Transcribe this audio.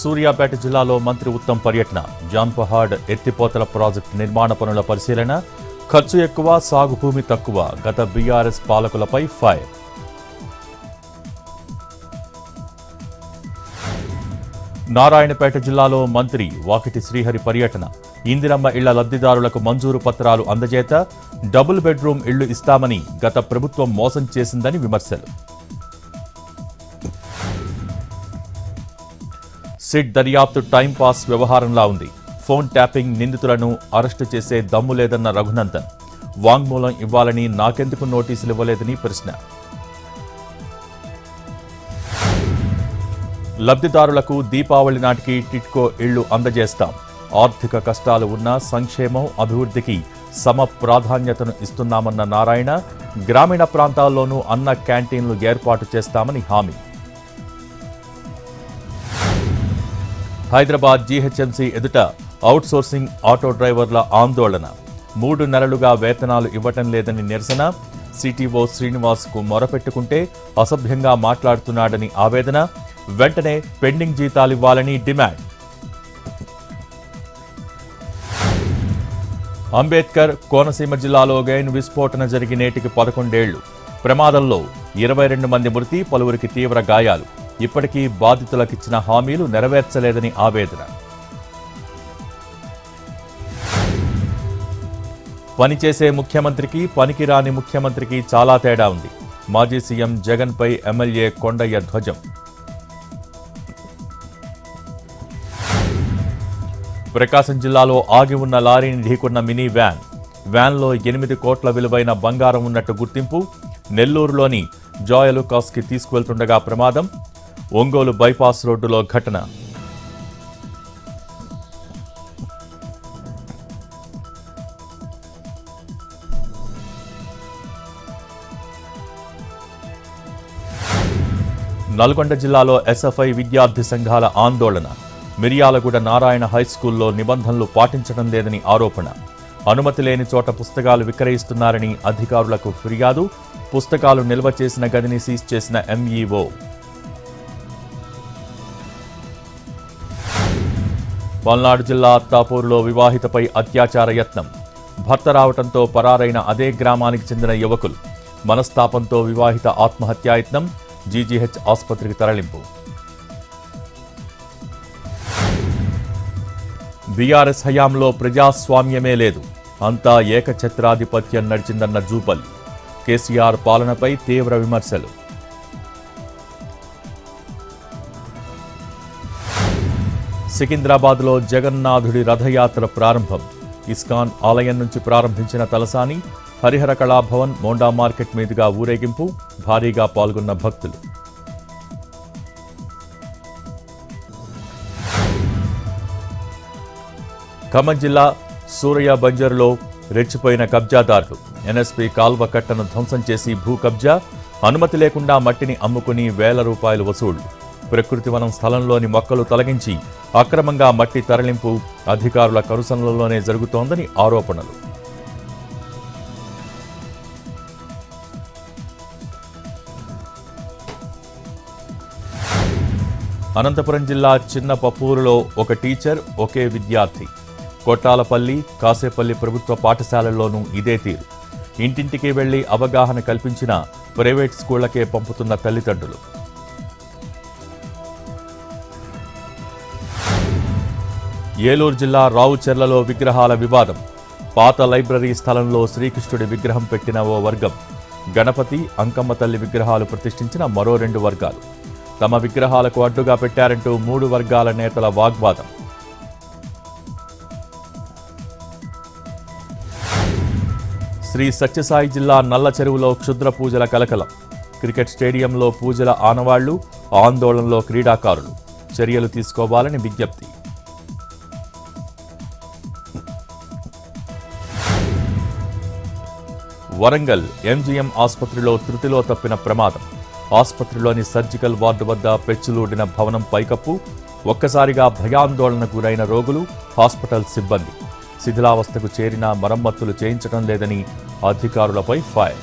సూర్యాపేట జిల్లాలో మంత్రి ఉత్తమ్ పర్యటన, జాన్పహాడ్ ఎత్తిపోతల ప్రాజెక్టు నిర్మాణ పనుల పరిశీలన. ఖర్చు ఎక్కువ, సాగు భూమి తక్కువ, గత బీఆర్ఎస్ పాలకులపై ఫైర్. నారాయణపేట జిల్లాలో మంత్రి వాకిటి శ్రీహరి పర్యటన, ఇందిరమ్మ ఇళ్ల లబ్ధిదారులకు మంజూరు పత్రాలు అందజేత, డబుల్ బెడ్రూమ్ ఇళ్లు ఇస్తామని గత ప్రభుత్వం మోసం చేసిందని విమర్శలు. సిట్ దర్యాప్తు టైంపాస్ వ్యవహారంలా ఉంది. ఫోన్ ట్యాపింగ్ నిందితులను అరెస్టు చేసే దమ్ము లేదన్న రఘునందన్, వాంగ్మూలం ఇవ్వాలని నాకెందుకు నోటీసులు ఇవ్వలేదని ప్రశ్న. లబ్ధిదారులకు దీపావళి నాటికి టిట్కో ఇళ్లు అందజేస్తాం. ఆర్థిక కష్టాలు ఉన్నా సంక్షేమం, అభివృద్ధికి సమ ప్రాధాన్యతను ఇస్తున్నామన్న నారాయణ, గ్రామీణ ప్రాంతాల్లోనూ అన్న క్యాంటీన్లు ఏర్పాటు చేస్తామని హామీ. హైదరాబాద్ జీహెచ్ఎంసీ ఎదుట అవుట్సోర్సింగ్ ఆటో డ్రైవర్ల ఆందోళన, 3 నెలలుగా వేతనాలు ఇవ్వటం లేదని నిరసన. సిటీఓ శ్రీనివాస్కు మొరపెట్టుకుంటే అసభ్యంగా మాట్లాడుతున్నాడని ఆవేదన. వెంటనే పెండింగ్ జీతాలివ్వాలని డిమాండ్. అంబేద్కర్ కోనసీమ జిల్లాలో గైన్ విస్ఫోటన జరిగి నేటికి 11 ఏళ్లు. ప్రమాదంలో 22 మంది మృతి, పలువురికి తీవ్ర గాయాలు. ఇప్పటికీ బాధితులకిచ్చిన హామీలు నెరవేర్చలేదని ఆవేదన. పనిచేసే ముఖ్యమంత్రికి, పనికిరాని ముఖ్యమంత్రికి చాలా తేడా ఉంది. మాజీ సీఎం జగన్పై ఎమ్మెల్యే కొండయ్య ధ్వజం. ప్రకాశం జిల్లాలో ఆగి ఉన్న లారీని ఢీకొన్న మినీ వ్యాన్. వ్యాన్లో 8 కోట్ల విలువైన బంగారం ఉన్నట్టు గుర్తింపు. నెల్లూరులోని జాయలుకాస్కి తీసుకువెళ్తుండగా ప్రమాదం. ఒంగోలు బైపాస్ రోడ్డులో ఘటన. నల్గొండ జిల్లాలో ఎస్ఎఫ్ఐ విద్యార్థి సంఘాల ఆందోళన. మిర్యాలగూడ నారాయణ హైస్కూల్లో నిబంధనలు పాటించడం లేదని ఆరోపణ. అనుమతి లేని చోట పుస్తకాలు విక్రయిస్తున్నారని అధికారులకు ఫిర్యాదు. పుస్తకాలు నిల్వ చేసిన గదిని సీజ్ చేసిన ఎంఈఓ. పల్నాడు జిల్లా అత్తాపూర్లో వివాహితపై అత్యాచార యత్నం. భర్త రావడంతో పరారైన అదే గ్రామానికి చెందిన యువకులు. మనస్తాపంతో వివాహిత ఆత్మహత్యాయత్నం. జీజీహెచ్ ఆసుపత్రికి తరలింపు. బీఆర్ఎస్ హయాంలో ప్రజాస్వామ్యమే లేదు, అంతా ఏకఛత్రాధిపత్యం నడిచిందన్న జూపల్లి. కేసీఆర్ పాలనపై తీవ్ర విమర్శలు. సికింద్రాబాద్లో జగన్నాథుడి రథయాత్ర ప్రారంభం. ఇస్కాన్ ఆలయం నుంచి ప్రారంభించిన తలసాని, హరిహర కళాభవన్, మోండా మార్కెట్ మీదుగా ఊరేగింపు. భారీగా పాల్గొన్న భక్తులు. ఖమ్మం జిల్లా సూరయ్య బంజరులో రెచ్చిపోయిన కబ్జాదారులు. ఎన్ఎస్పీ కాల్వ కట్టను ధ్వంసం చేసి భూ కబ్జా. అనుమతి లేకుండా మట్టిని అమ్ముకుని వేల రూపాయలు వసూళ్లు. ప్రకృతి వనం స్థలంలోని మొక్కలు తొలగించి అక్రమంగా మట్టి తరలింపు అధికారుల కనుసనలోనే జరుగుతోందని ఆరోపణలు. అనంతపురం జిల్లా చిన్న పప్పూరులో ఒక టీచర్, ఒకే విద్యార్థి. కొట్టాలపల్లి, కాసేపల్లి ప్రభుత్వ పాఠశాలల్లోనూ ఇదే తీరు. ఇంటింటికి వెళ్లి అవగాహన కల్పించిన ప్రైవేట్ స్కూళ్లకే పంపుతున్న తల్లిదండ్రులు. ఏలూరు జిల్లా రావుచెర్లలో విగ్రహాల వివాదం. పాత లైబ్రరీ స్థలంలో శ్రీకృష్ణుడి విగ్రహం పెట్టిన ఓ వర్గం. గణపతి, అంకమ్మ తల్లి విగ్రహాలు ప్రతిష్ఠించిన మరో 2 వర్గాలు. తమ విగ్రహాలకు అడ్డుగా పెట్టారంటూ 3 వర్గాల నేతల వాగ్వాదం. శ్రీ సత్యసాయి జిల్లా నల్ల చెరువులో క్షుద్ర పూజల కలకలం. క్రికెట్ స్టేడియంలో పూజల ఆనవాళ్లు, ఆందోళనలో క్రీడాకారులు. చర్యలు తీసుకోవాలని విజ్ఞప్తి. వరంగల్ ఎంజీఎం ఆసుపత్రిలో త్రుటిలో తప్పిన ప్రమాదం. ఆసుపత్రిలోని సర్జికల్ వార్డు వద్ద పెచ్చులూడిన భవనం పైకప్పు. ఒక్కసారిగా భయాందోళనకు గురైన రోగులు, హాస్పిటల్ సిబ్బంది. శిథిలావస్థకు చేరిన మరమ్మతులు చేయించడం లేదని అధికారులపై ఫైర్.